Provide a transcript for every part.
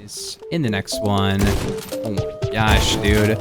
is in the next one. Oh my gosh, dude.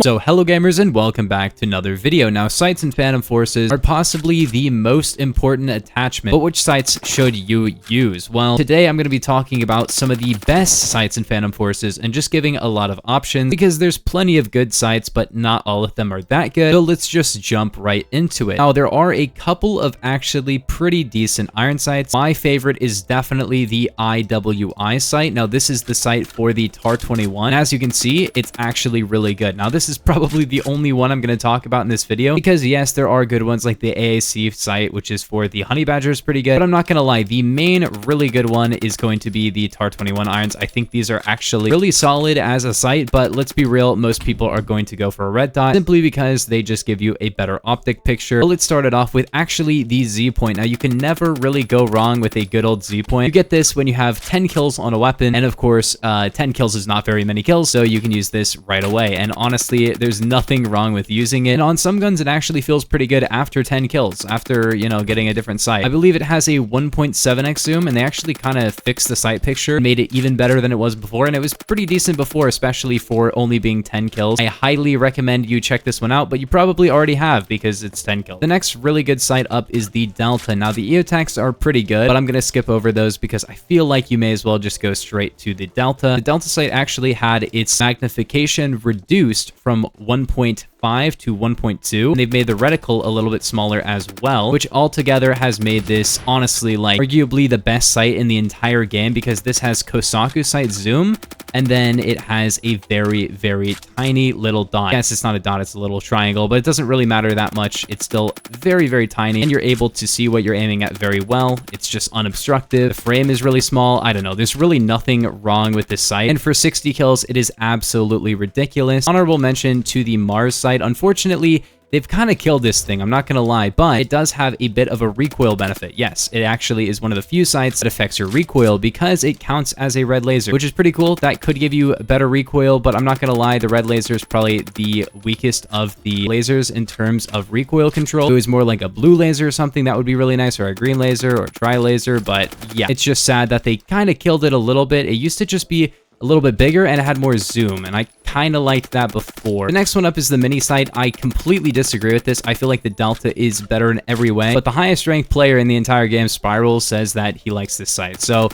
So hello gamers and welcome back to another video. Now, sights and phantom forces are possibly the most important attachment, but which sights should you use? Well, today I'm going to be talking about some of the best sights and phantom forces and just giving a lot of options because there's plenty of good sights, but not all of them are that good. So let's just jump right into it. Now, there are a couple of actually pretty decent iron sights. My favorite is definitely the IWI sight. Now, this is the sight for the TAR-21. As you can see, it's actually really good. Now, this is probably the only one I'm going to talk about in this video because, yes, there are good ones like the AAC sight, which is for the honey badger, is pretty good. But I'm not going to lie, the main really good one is going to be the TAR-21 irons. I think these are actually really solid as a sight, but let's be real, most people are going to go for a red dot simply because they just give you a better optic picture. But let's start it off with actually the Z point. Now, you can never really go wrong with a good old Z point. You get this when you have 10 kills on a weapon, and of course, 10 kills is not very many kills, so you can use this right away. And honestly, there's nothing wrong with using it. And on some guns, it actually feels pretty good after 10 kills, after, you know, getting a different sight. I believe it has a 1.7x zoom, and they actually kind of fixed the sight picture, made it even better than it was before, and it was pretty decent before, especially for only being 10 kills. I highly recommend you check this one out, but you probably already have because it's 10 kills. The next really good sight up is the Delta. Now, the EOTechs are pretty good, but I'm going to skip over those because I feel like you may as well just go straight to the Delta. The Delta sight actually had its magnification reduced from 1.5 to 1.2, and they've made the reticle a little bit smaller as well, which altogether has made this honestly like arguably the best sight in the entire game because this has Kosaku sight zoom, and then it has a very, very tiny little dot. Yes, it's not a dot, it's a little triangle, but it doesn't really matter that much. It's still very, very tiny, and you're able to see what you're aiming at very well. It's just unobstructed. The frame is really small. I don't know. There's really nothing wrong with this sight, and for 60 kills, it is absolutely ridiculous. Honorable mention to the Mars sight. Unfortunately, they've kind of killed this thing, I'm not going to lie, but it does have a bit of a recoil benefit. Yes, it actually is one of the few sights that affects your recoil because it counts as a red laser, which is pretty cool. That could give you better recoil, but I'm not going to lie, the red laser is probably the weakest of the lasers in terms of recoil control. If it was more like a blue laser or something, that would be really nice, or a green laser or a tri-laser, but yeah, it's just sad that they kind of killed it a little bit. It used to just be a little bit bigger and it had more zoom, and I kind of liked that before. The next one up is the mini sight. I completely disagree with this. I feel like the Delta is better in every way, but the highest ranked player in the entire game, Spiral, says that he likes this sight. So,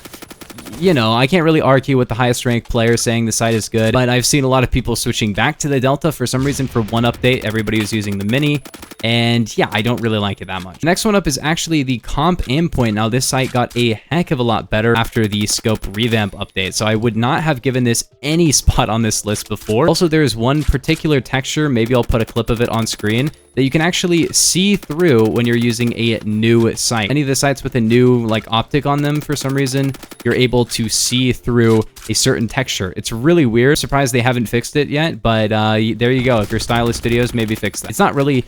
you know, I can't really argue with the highest ranked player saying the sight is good, but I've seen a lot of people switching back to the Delta for some reason. For one update, everybody was using the mini, and yeah, I don't really like it that much. The next one up is actually the comp aim point. Now, this sight got a heck of a lot better after the scope revamp update, so I would not have given this any spot on this list before. Also, there's one particular texture, maybe I'll put a clip of it on screen, that you can actually see through when you're using a new sight. Any of the sights with a new like optic on them, for some reason, you're able to see through a certain texture. It's really weird. Surprised they haven't fixed it yet, but there you go. If you're stylist videos, maybe fix that. It's not really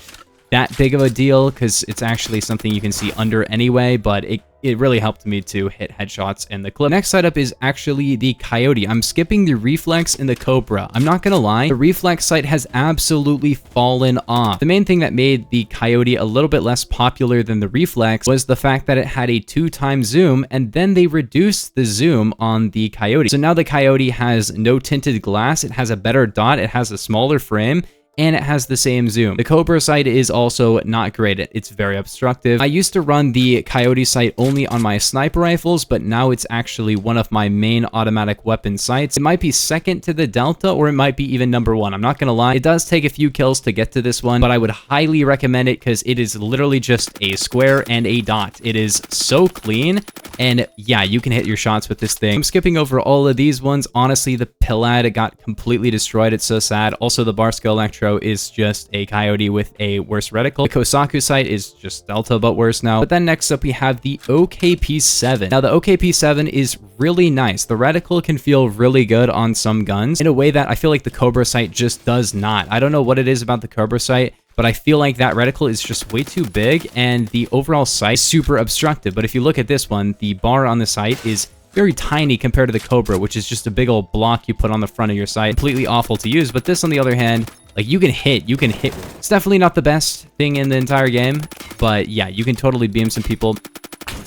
that big of a deal because it's actually something you can see under anyway, but it really helped me to hit headshots in the clip. Next setup is actually the Coyote. I'm skipping the Reflex and the Cobra. I'm not gonna lie, the Reflex sight has absolutely fallen off. The main thing that made the Coyote a little bit less popular than the Reflex was the fact that it had a 2x zoom, and then they reduced the zoom on the Coyote. So now the Coyote has no tinted glass, it has a better dot, it has a smaller frame, and it has the same zoom. The Cobra sight is also not great. It's very obstructive. I used to run the Coyote sight only on my sniper rifles, but now it's actually one of my main automatic weapon sights. It might be second to the Delta, or it might be even number one. I'm not gonna lie. It does take a few kills to get to this one, but I would highly recommend it because it is literally just a square and a dot. It is so clean, and yeah, you can hit your shots with this thing. I'm skipping over all of these ones. Honestly, the Pillad got completely destroyed. It's so sad. Also, the Barska Electro is just a Coyote with a worse reticle. The Kosaku sight is just Delta, but worse now. But then next up, we have the OKP7. Now, the OKP7 is really nice. The reticle can feel really good on some guns in a way that I feel like the Cobra sight just does not. I don't know what it is about the Cobra sight, but I feel like that reticle is just way too big, and the overall sight is super obstructive. But if you look at this one, the bar on the sight is very tiny compared to the Cobra, which is just a big old block you put on the front of your sight. Completely awful to use, but this, on the other hand, like, you can hit. It's definitely not the best thing in the entire game, but yeah, you can totally beam some people.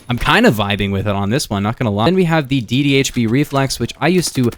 I'm kind of vibing with it on this one, not gonna lie. Then we have the DDHB Reflex, which I used to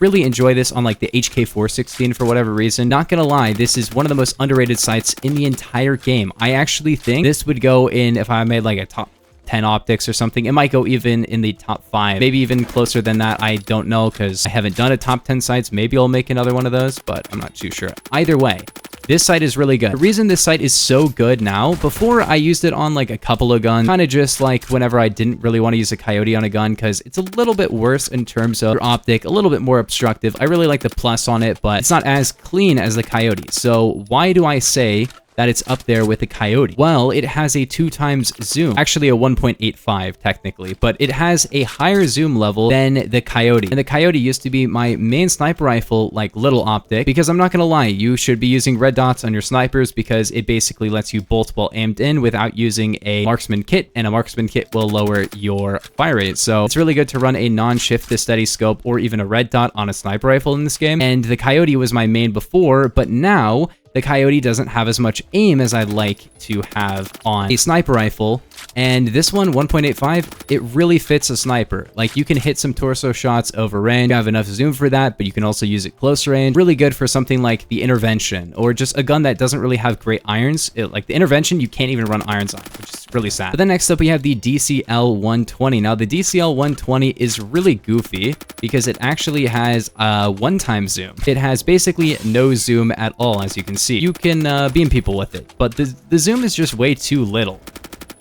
really enjoy this on like the HK416 for whatever reason. Not gonna lie, this is one of the most underrated sights in the entire game. I actually think this would go in, if I made like a top 10 optics or something, it might go even in the top 5, maybe even closer than that. I don't know, because I haven't done a top 10 sights. Maybe I'll make another one of those, but I'm not too sure. Either way, this sight is really good. The reason this sight is so good now, before I used it on like a couple of guns, kind of just like whenever I didn't really want to use a coyote on a gun, because it's a little bit worse in terms of your optic, a little bit more obstructive. I really like the plus on it, but it's not as clean as the coyote. So why do I say that it's up there with the coyote? Well, it has a 2x zoom, actually a 1.85 technically, but it has a higher zoom level than the coyote. And the coyote used to be my main sniper rifle, like little optic, because I'm not gonna lie, you should be using red dots on your snipers because it basically lets you bolt while aimed in without using a marksman kit, and a marksman kit will lower your fire rate. So it's really good to run a non-shift to steady scope or even a red dot on a sniper rifle in this game. And the coyote was my main before, but now the coyote doesn't have as much aim as I'd like to have on a sniper rifle. And this one, 1.85, it really fits a sniper. Like, you can hit some torso shots over range. You have enough zoom for that, but you can also use it close range. Really good for something like the intervention, or just a gun that doesn't really have great irons. Like the intervention, you can't even run irons on, which is really sad. But then next up, we have the DCL-120. Now, the DCL-120 is really goofy because it actually has a 1x zoom. It has basically no zoom at all, as you can see. You can beam people with it, but the zoom is just way too little.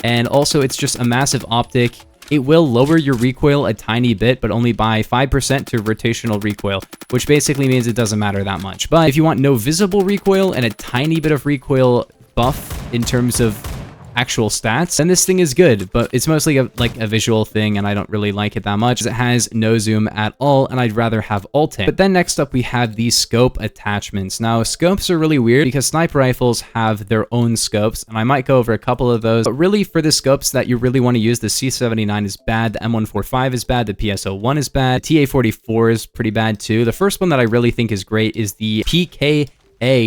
And also, it's just a massive optic. It will lower your recoil a tiny bit, but only by 5% to rotational recoil, which basically means it doesn't matter that much. But if you want no visible recoil and a tiny bit of recoil buff in terms of actual stats, then this thing is good, but it's mostly like a visual thing, and I don't really like it that much. It has no zoom at all, and I'd rather have alt aim. But then next up, we have the scope attachments. Now, scopes are really weird because sniper rifles have their own scopes, and I might go over a couple of those. But really, for the scopes that you really want to use, the C79 is bad, the M145 is bad, the PSO1 is bad, the TA44 is pretty bad too. The first one that I really think is great is the PKA.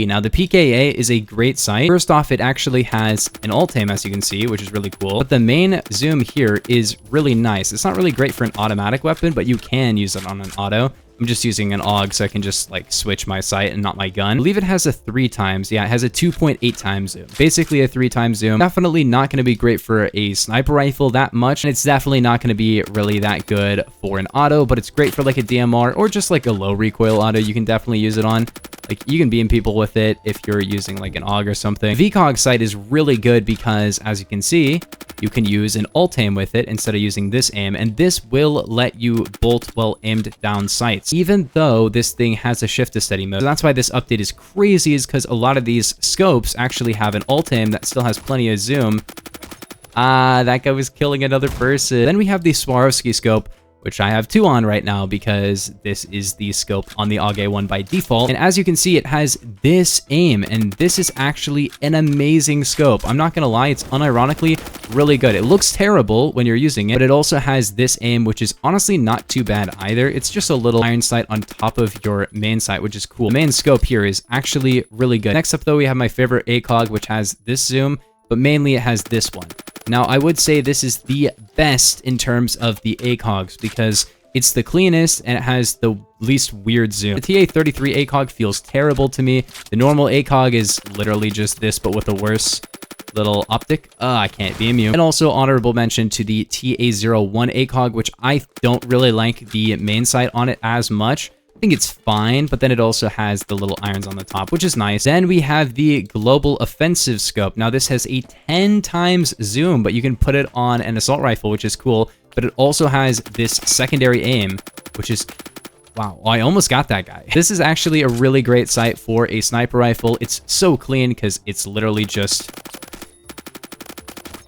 Now, the PKA is a great sight. First off, it actually has an alt aim, as you can see, which is really cool. But the main zoom here is really nice. It's not really great for an automatic weapon, but you can use it on an auto. I'm just using an AUG, so I can just like switch my sight and not my gun. I believe it has a 3x. Yeah, it has a 2.8x zoom. Basically a 3x zoom. Definitely not going to be great for a sniper rifle that much. And it's definitely not going to be really that good for an auto, but it's great for like a DMR or just like a low recoil auto. You can definitely use it on. Like, you can beam people with it if you're using like an AUG or something. VCOG sight is really good because, as you can see, you can use an alt aim with it instead of using this aim, and this will let you bolt while aimed down sights, even though this thing has a shift to steady mode. So that's why this update is crazy, is because a lot of these scopes actually have an alt aim that still has plenty of zoom. That guy was killing another person. Then we have the Swarovski scope, which I have 2 on right now because this is the scope on the AUG A1 by default. And as you can see, it has this aim, and this is actually an amazing scope. I'm not gonna lie, it's unironically really good. It looks terrible when you're using it, but it also has this aim, which is honestly not too bad either. It's just a little iron sight on top of your main sight, which is cool. The main scope here is actually really good. Next up though, we have my favorite ACOG, which has this zoom, but mainly it has this one. Now, I would say this is the best in terms of the ACOGs because it's the cleanest and it has the least weird zoom. The TA33 ACOG feels terrible to me. The normal ACOG is literally just this, but with a worse little optic. I can't beam you. And also honorable mention to the TA01 ACOG, which I don't really like the main sight on it as much. I think it's fine, but then it also has the little irons on the top, which is nice. Then we have the Global Offensive Scope. Now, this has a 10x zoom, but you can put it on an assault rifle, which is cool. But it also has this secondary aim, which is... wow, I almost got that guy. This is actually a really great sight for a sniper rifle. It's so clean because it's literally just...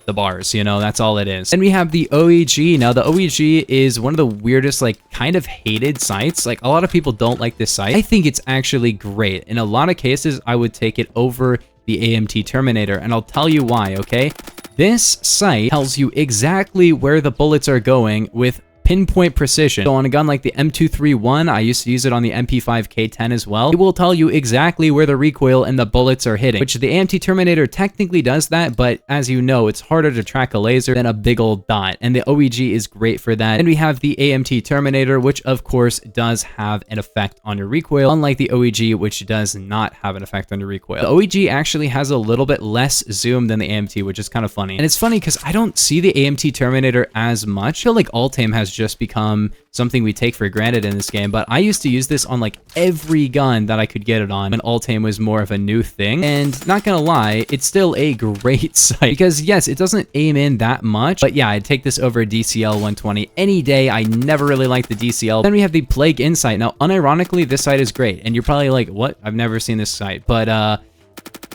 the bars, you know, that's all it is. Then we have the OEG. Now, the OEG is one of the weirdest, like, kind of hated sights. Like, a lot of people don't like this sight. I think it's actually great. In a lot of cases, I would take it over the AMT Terminator, and I'll tell you why, okay? This sight tells you exactly where the bullets are going with pinpoint precision. So on a gun like the M231, I used to use it on the MP5K10 as well. It will tell you exactly where the recoil and the bullets are hitting, which the AMT Terminator technically does that, but as you know, it's harder to track a laser than a big old dot, and the OEG is great for that. And we have the AMT Terminator, which of course does have an effect on your recoil, unlike the OEG, which does not have an effect on your recoil. The OEG actually has a little bit less zoom than the AMT, which is kind of funny. And it's funny because I don't see the AMT Terminator as much. I feel like alt-aim has just become something we take for granted in this game, but I used to use this on like every gun that I could get it on when alt-aim was more of a new thing. And not gonna lie, it's still a great sight because yes, it doesn't aim in that much, but yeah, I'd take this over a DCL 120 any day. I never really liked the DCL. Then we have the Plague Insight. Now, unironically, this sight is great, and you're probably like, what? I've never seen this sight, but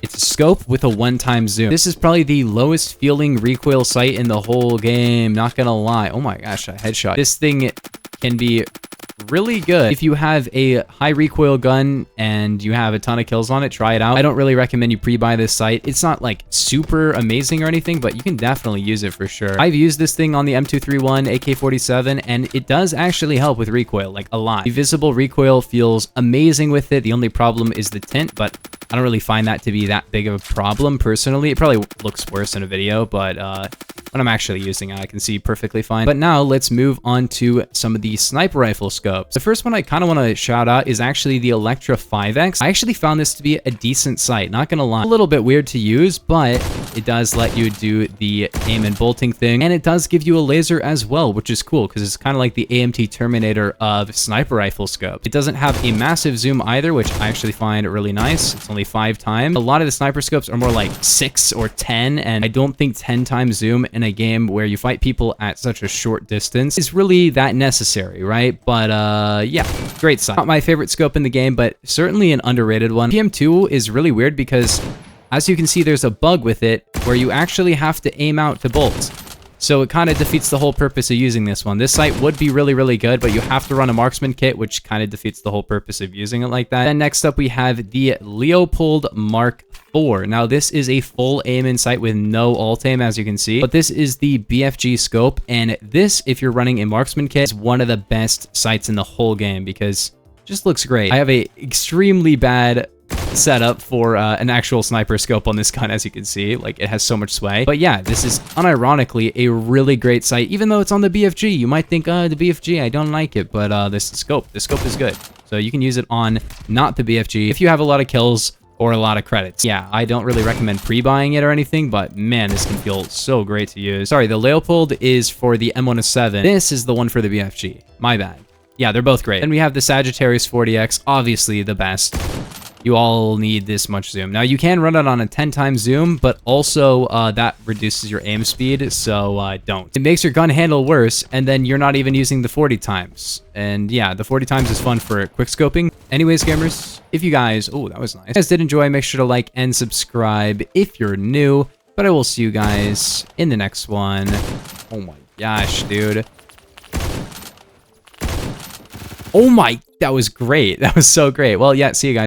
it's a scope with a one-time zoom. This is probably the lowest feeling recoil sight in the whole game, not gonna lie. Oh my gosh, a headshot. This thing can be really good. If you have a high recoil gun and you have a ton of kills on it, try it out. I don't really recommend you pre-buy this sight. It's not like super amazing or anything, but you can definitely use it for sure. I've used this thing on the M231, AK-47, and it does actually help with recoil, like a lot. The visible recoil feels amazing with it. The only problem is the tint, but I don't really find that to be that big of a problem personally. It probably looks worse in a video, but when I'm actually using it, I can see perfectly fine. But now let's move on to some of the sniper rifle scopes. The first one I kind of want to shout out is actually the Electra 5X. I actually found this to be a decent sight, not gonna lie. A little bit weird to use, but it does let you do the aim and bolting thing, and it does give you a laser as well, which is cool because it's kind of like the AMT Terminator of sniper rifle scopes. It doesn't have a massive zoom either, which I actually find really nice. It's only 5 times. A lot of the sniper scopes are more like 6 or 10, and I don't think 10 times zoom in a game where you fight people at such a short distance is really that necessary, right? But yeah, great sight. Not my favorite scope in the game, but certainly an underrated one. PM2 is really weird because as you can see, there's a bug with it where you actually have to aim out to bolts. So it kind of defeats the whole purpose of using this one. This sight would be really, really good, but you have to run a marksman kit, which kind of defeats the whole purpose of using it like that. Then next up, we have the Leopold Mark IV. Now, this is a full aim-in sight with no alt-aim, as you can see, but this is the BFG scope, and this, if you're running a marksman kit, is one of the best sights in the whole game because it just looks great. I have a extremely bad setup for an actual sniper scope on this gun, as you can see. Like, it has so much sway. But yeah, this is unironically a really great sight, even though it's on the BFG. You might think, the BFG, I don't like it, but the scope is good. So you can use it on not the BFG if you have a lot of kills or a lot of credits. Yeah, I don't really recommend pre-buying it or anything, but man, this can feel so great to use. Sorry, the Leopold is for the M107. This is the one for the BFG. My bad. Yeah, they're both great. Then we have the Sagittarius 40X, obviously the best. You all need this much zoom. Now, you can run it on a 10 times zoom, but also that reduces your aim speed, so don't. It makes your gun handle worse, and then you're not even using the 40 times. And yeah, the 40 times is fun for quick scoping. Anyways, gamers, if you guys, oh, that was nice. If you guys did enjoy, make sure to like and subscribe if you're new, but I will see you guys in the next one. Oh my gosh, dude. Oh my, that was great. That was so great. Well, yeah, see you guys.